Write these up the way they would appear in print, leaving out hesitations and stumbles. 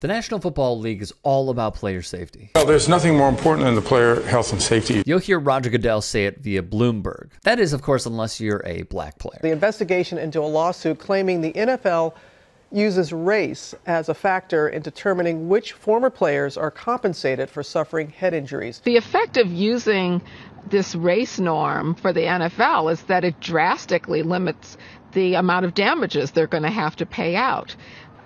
The National Football League is all about player safety. Well, there's nothing more important than the player health and safety. You'll hear Roger Goodell say it via Bloomberg. That is, of course, unless you're a black player. The investigation into a lawsuit claiming the NFL uses race as a factor in determining which former players are compensated for suffering head injuries. The effect of using this race norm for the NFL is that it drastically limits the amount of damages they're going to have to pay out.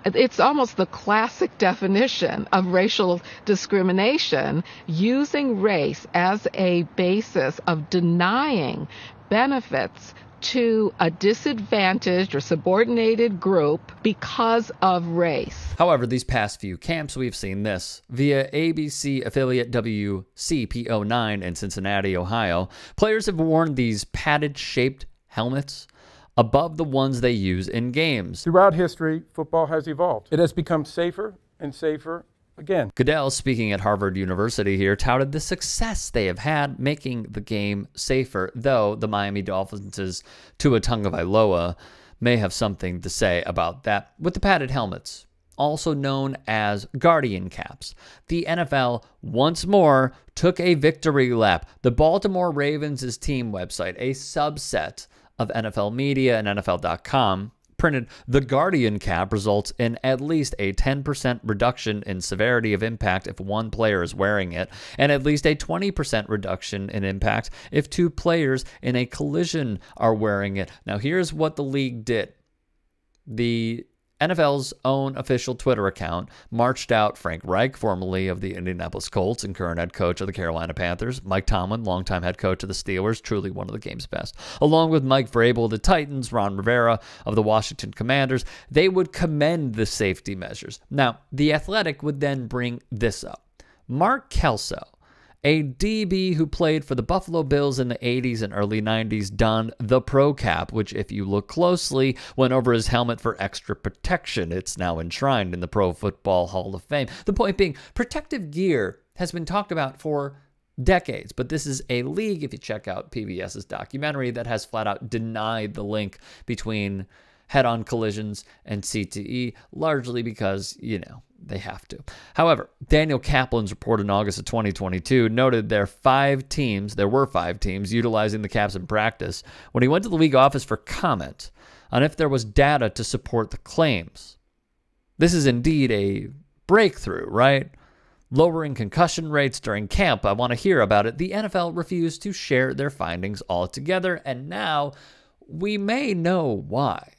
It's almost the classic definition of racial discrimination, using race as a basis of denying benefits to a disadvantaged or subordinated group because of race. However, these past few camps, we've seen this. Via ABC affiliate WCPO9 in Cincinnati, Ohio, players have worn these padded-shaped helmets above the ones they use in games. Throughout history, football has evolved. It has become safer and safer again. Goodell, speaking at Harvard University here, touted the success they have had making the game safer, though the Miami Dolphins' Tua Tagovailoa may have something to say about that. With the padded helmets, also known as Guardian caps, the NFL once more took a victory lap. The Baltimore Ravens' team website, a subset of NFL media and NFL.com, printed the Guardian cap results in at least a 10% reduction in severity of impact if one player is wearing it, and at least a 20% reduction in impact if two players in a collision are wearing it. Now, here's what the league did. The NFL's own official Twitter account marched out Frank Reich, formerly of the Indianapolis Colts and current head coach of the Carolina Panthers, Mike Tomlin, longtime head coach of the Steelers, truly one of the game's best, along with Mike Vrabel of the Titans, Ron Rivera of the Washington Commanders. They would commend the safety measures. Now, The Athletic would then bring this up. Mark Kelso, a DB who played for the Buffalo Bills in the 80s and early 90s, donned the Pro Cap, which, if you look closely, went over his helmet for extra protection. It's now enshrined in the Pro Football Hall of Fame. The point being, protective gear has been talked about for decades, but this is a league, if you check out PBS's documentary, that has flat out denied the link between head-on collisions and CTE, largely because, you know, they have to. However, Daniel Kaplan's report in August of 2022 noted there were 5 teams utilizing the caps in practice when he went to the league office for comment on if there was data to support the claims. This is indeed a breakthrough, right? Lowering concussion rates during camp. I want to hear about it. The NFL refused to share their findings altogether, and now we may know why.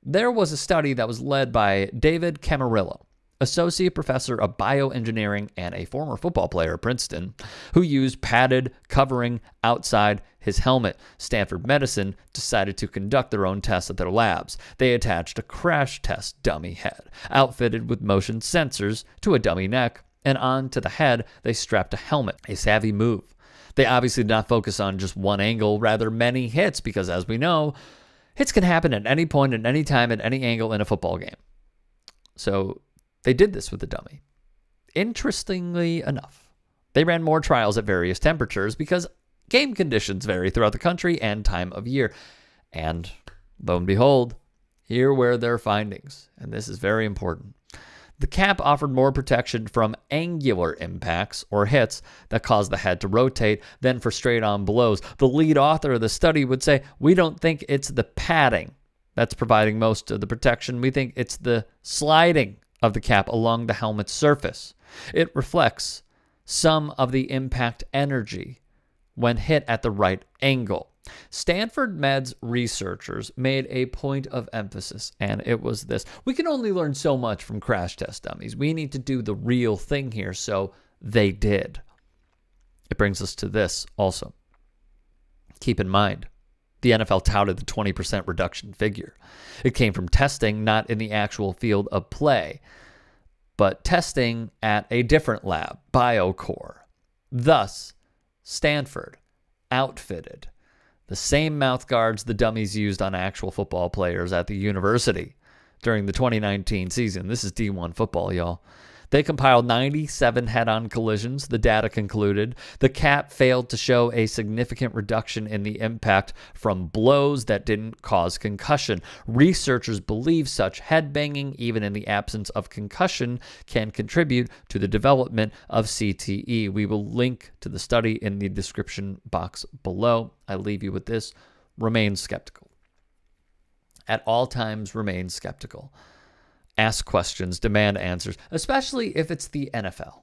There was a study that was led by David Camarillo, associate professor of bioengineering and a former football player at Princeton, who used padded covering outside his helmet. Stanford Medicine decided to conduct their own tests at their labs. They attached a crash test dummy head, outfitted with motion sensors, to a dummy neck, and onto the head they strapped a helmet, a savvy move. They obviously did not focus on just one angle, rather many hits, because as we know, hits can happen at any point, at any time, at any angle in a football game. So they did this with the dummy. Interestingly enough, they ran more trials at various temperatures because game conditions vary throughout the country and time of year. And lo and behold, here were their findings. And this is very important. The cap offered more protection from angular impacts or hits that cause the head to rotate than for straight-on blows. The lead author of the study would say, "We don't think it's the padding that's providing most of the protection. We think it's the sliding of the cap along the helmet's surface. It reflects some of the impact energy when hit at the right angle." Stanford Med's researchers made a point of emphasis, and it was this: we can only learn so much from crash test dummies. We need to do the real thing here, so they did. It brings us to this also. Keep in mind, the NFL touted the 20% reduction figure. It came from testing, not in the actual field of play, but testing at a different lab, BioCore. Thus, Stanford outfitted the same mouth guards the dummies used on actual football players at the university during the 2019 season. This is D1 football, y'all. They compiled 97 head-on collisions, the data concluded. The CAT failed to show a significant reduction in the impact from blows that didn't cause concussion. Researchers believe such headbanging, even in the absence of concussion, can contribute to the development of CTE. We will link to the study in the description box below. I leave you with this. Remain skeptical. At all times, remain skeptical. Ask questions, demand answers, especially if it's the NFL,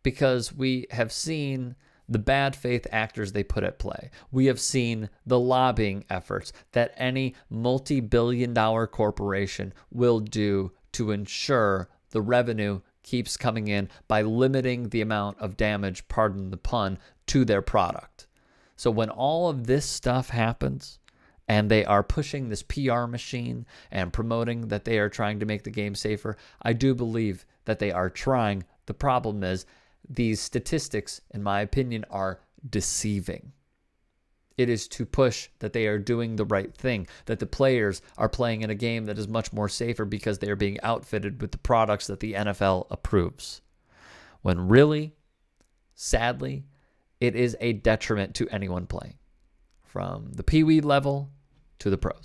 because we have seen the bad faith actors they put at play. We have seen the lobbying efforts that any multi-billion-dollar corporation will do to ensure the revenue keeps coming in by limiting the amount of damage, pardon the pun, to their product. So when all of this stuff happens, and they are pushing this PR machine and promoting that they are trying to make the game safer, I do believe that they are trying. The problem is these statistics, in my opinion, are deceiving. It is to push that they are doing the right thing, that the players are playing in a game that is much more safer because they are being outfitted with the products that the NFL approves. When really, sadly, it is a detriment to anyone playing, from the Pee Wee level to the pros.